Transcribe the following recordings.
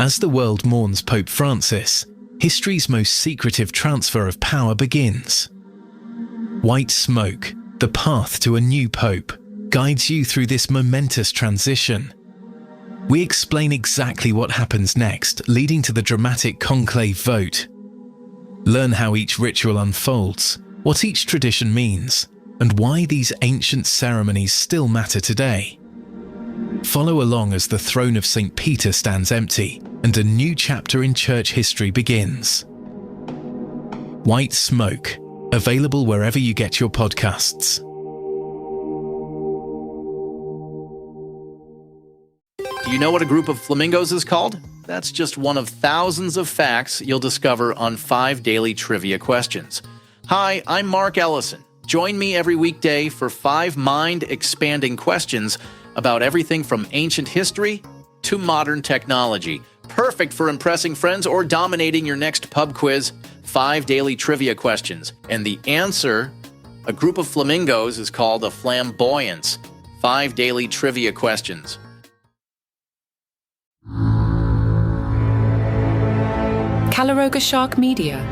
As the world mourns Pope Francis, history's most secretive transfer of power begins. White smoke, the path to a new pope, guides you through this momentous transition. We explain exactly what happens next, leading to the dramatic conclave vote. Learn how each ritual unfolds, what each tradition means, and why these ancient ceremonies still matter today. Follow along as the throne of St. Peter stands empty and a new chapter in church history begins. White Smoke, available wherever you get your podcasts. Do you know what a group of flamingos is called? That's just one of thousands of facts you'll discover on 5 daily trivia questions. Hi, I'm Mark Ellison. Join me every weekday for 5 mind-expanding questions about everything from ancient history to modern technology. Perfect for impressing friends or dominating your next pub quiz. 5 daily trivia questions. And the answer, a group of flamingos, is called a flamboyance. 5 daily trivia questions. Caloroga Shark Media.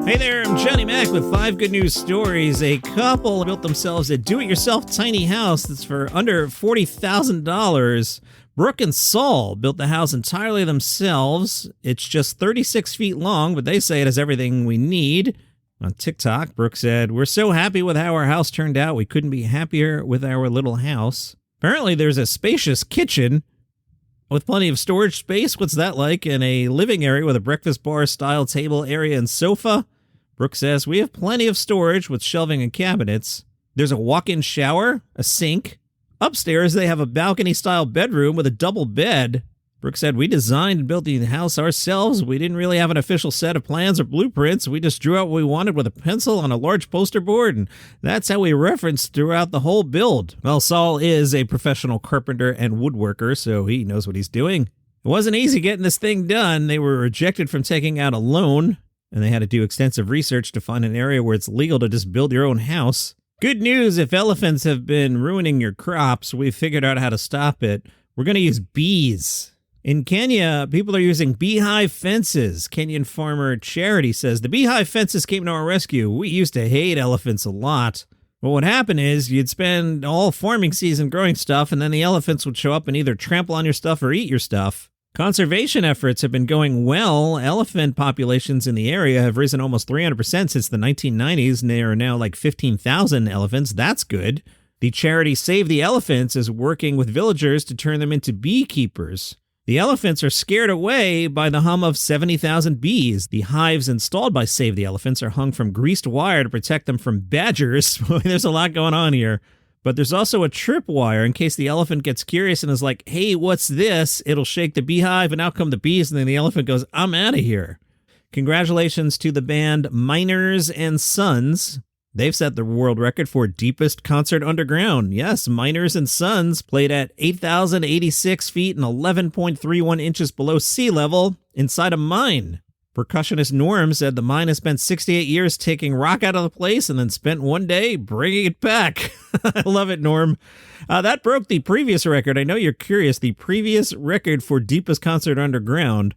Hey there, I'm Johnny Mac with 5 good news stories. A couple built themselves a do-it-yourself tiny house that's for under $40,000. Brooke and Saul built the house entirely themselves. It's just 36 feet long, but they say it has everything we need. On TikTok, Brooke said, "We're so happy with how our house turned out. We couldn't be happier with our little house." Apparently, there's a spacious kitchen with plenty of storage space. What's that like? And a living area with a breakfast bar-style table area and sofa. Brooke says, "We have plenty of storage with shelving and cabinets. There's a walk-in shower, a sink. Upstairs, they have a balcony-style bedroom with a double bed." Brooke said, "We designed and built the house ourselves. We didn't really have an official set of plans or blueprints. We just drew out what we wanted with a pencil on a large poster board, and that's how we referenced throughout the whole build." Well, Saul is a professional carpenter and woodworker, so he knows what he's doing. It wasn't easy getting this thing done. They were rejected from taking out a loan, and they had to do extensive research to find an area where it's legal to just build your own house. Good news, if elephants have been ruining your crops, we've figured out how to stop it. We're going to use bees. In Kenya, people are using beehive fences. Kenyan farmer Charity says, "The beehive fences came to our rescue. We used to hate elephants a lot. But what happened is you'd spend all farming season growing stuff, and then the elephants would show up and either trample on your stuff or eat your stuff." Conservation efforts have been going well. Elephant populations in the area have risen almost 300% since the 1990s, and there are now like 15,000 elephants. That's good. The charity Save the Elephants is working with villagers to turn them into beekeepers. The elephants are scared away by the hum of 70,000 bees. The hives installed by Save the Elephants are hung from greased wire to protect them from badgers. There's a lot going on here. But there's also a trip wire in case the elephant gets curious and is like, "Hey, what's this?" It'll shake the beehive and out come the bees, and then the elephant goes, "I'm out of here." Congratulations to the band Miners and Sons. They've set the world record for deepest concert underground. Yes, Miners and Sons played at 8,086 feet and 11.31 inches below sea level inside a mine. Percussionist Norm said the mine has spent 68 years taking rock out of the place and then spent one day bringing it back. I love it, Norm. That broke the previous record. I know you're curious. The previous record for deepest concert underground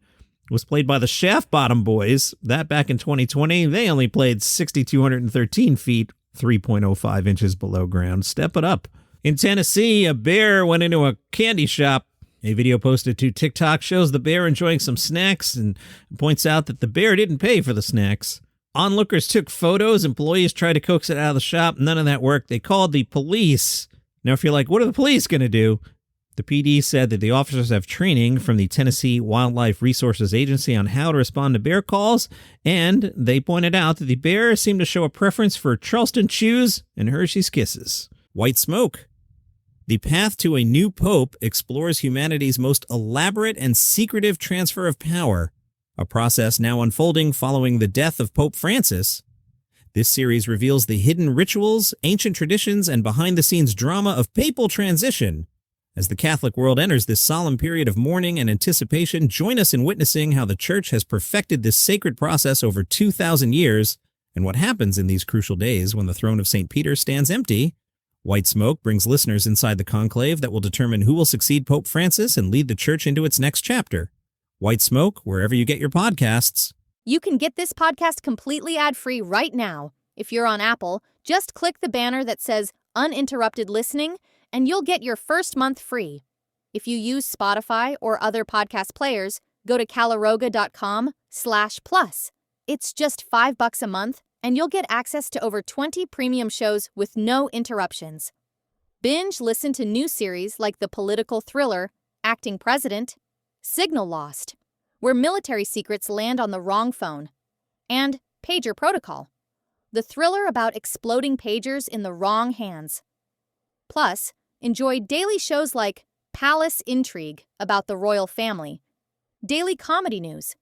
was played by the Shaft Bottom Boys. That back in 2020, they only played 6,213 feet, 3.05 inches below ground. Step it up. In Tennessee, a bear went into a candy shop. A video posted to TikTok shows the bear enjoying some snacks and points out that the bear didn't pay for the snacks. Onlookers took photos. Employees tried to coax it out of the shop. None of that worked. They called the police. Now, if you're like, what are the police going to do? The PD said that the officers have training from the Tennessee Wildlife Resources Agency on how to respond to bear calls, and they pointed out that the bear seemed to show a preference for Charleston Chews and Hershey's Kisses. White Smoke. The path to a new pope explores humanity's most elaborate and secretive transfer of power, a process now unfolding following the death of Pope Francis. This series reveals the hidden rituals, ancient traditions, and behind-the-scenes drama of papal transition. As the Catholic world enters this solemn period of mourning and anticipation, join us in witnessing how the Church has perfected this sacred process over 2,000 years, and what happens in these crucial days when the throne of St. Peter stands empty. White Smoke brings listeners inside the conclave that will determine who will succeed Pope Francis and lead the church into its next chapter. White Smoke, wherever you get your podcasts. You can get this podcast completely ad-free right now. If you're on Apple, just click the banner that says Uninterrupted Listening, and you'll get your first month free. If you use Spotify or other podcast players, go to caloroga.com/plus. It's just $5 a month, and you'll get access to over 20 premium shows with no interruptions. Binge listen to new series like the political thriller Acting President, Signal Lost, where military secrets land on the wrong phone, and Pager Protocol, the thriller about exploding pagers in the wrong hands. Plus, enjoy daily shows like Palace Intrigue about the royal family, daily comedy news,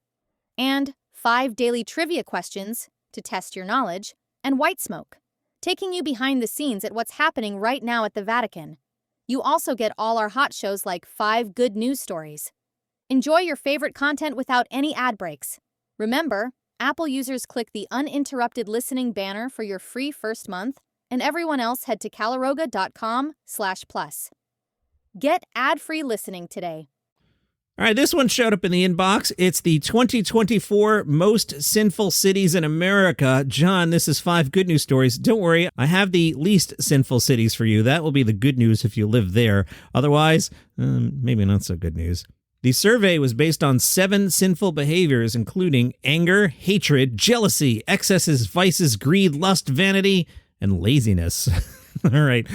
and 5 daily trivia questions to test your knowledge, and White Smoke, taking you behind the scenes at what's happening right now at the Vatican. You also get all our hot shows like 5 good news stories. Enjoy your favorite content without any ad breaks. Remember, Apple users click the uninterrupted listening banner for your free first month, and everyone else head to caloroga.com/plus. Get ad-free listening today. All right, this one showed up in the inbox. It's the 2024 Most Sinful Cities in America. John, this is 5 good news stories. Don't worry, I have the least sinful cities for you. That will be the good news if you live there. Otherwise, maybe not so good news. The survey was based on 7 sinful behaviors, including anger, hatred, jealousy, excesses, vices, greed, lust, vanity, and laziness. All right.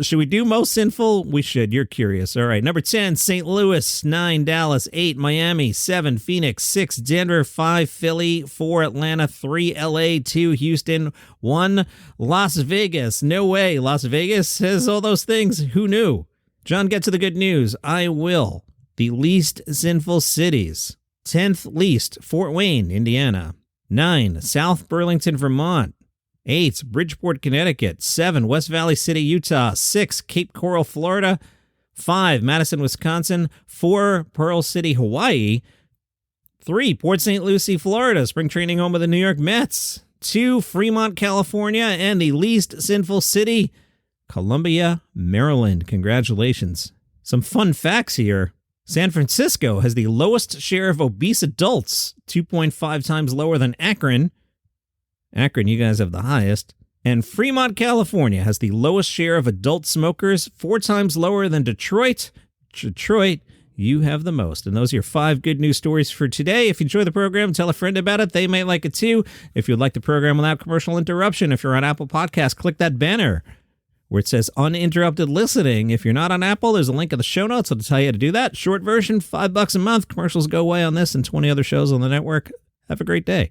Should we do most sinful? We should. You're curious. All right. Number 10, St. Louis. 9, Dallas. 8, Miami. 7, Phoenix. 6, Denver. 5, Philly. 4, Atlanta. 3, LA. 2, Houston. 1, Las Vegas. No way. Las Vegas has all those things. Who knew? John, get to the good news. I will. The least sinful cities. 10th least, Fort Wayne, Indiana. 9, South Burlington, Vermont. 8, Bridgeport, Connecticut. 7, West Valley City, Utah. 6, Cape Coral, Florida. 5, Madison, Wisconsin. 4, Pearl City, Hawaii. 3, Port St. Lucie, Florida, spring training home of the New York Mets. 2, Fremont, California. And the least sinful city, Columbia, Maryland. Congratulations. Some fun facts here. San Francisco has the lowest share of obese adults, 2.5 times lower than Akron. Akron, you guys have the highest. And Fremont, California has the lowest share of adult smokers, 4 times lower than Detroit. Detroit, you have the most. And those are your 5 good news stories for today. If you enjoy the program, tell a friend about it. They might like it too. If you'd like the program without commercial interruption, if you're on Apple Podcasts, click that banner where it says uninterrupted listening. If you're not on Apple, there's a link in the show notes. I'll tell you how to do that. Short version, $5 a month. Commercials go away on this and 20 other shows on the network. Have a great day.